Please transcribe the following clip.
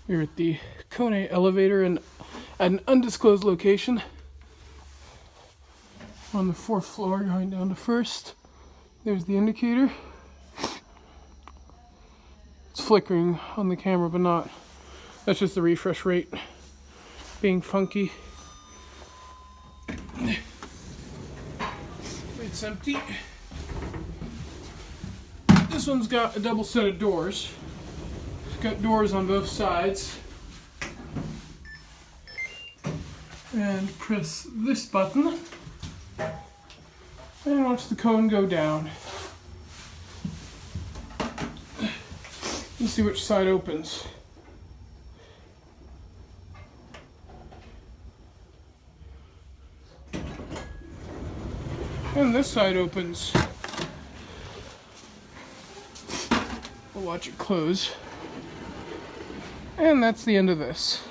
We're at the KONE elevator at an undisclosed location on the 4th floor, going down to 1st. There's the indicator. It's flickering on the camera, but not. That's just the refresh rate being funky. It's empty. This one's got a double set of doors. It's got doors on both sides. And press this button and watch the cone go down. Let's see which side opens. And this side opens. We'll watch it close. And that's the end of this.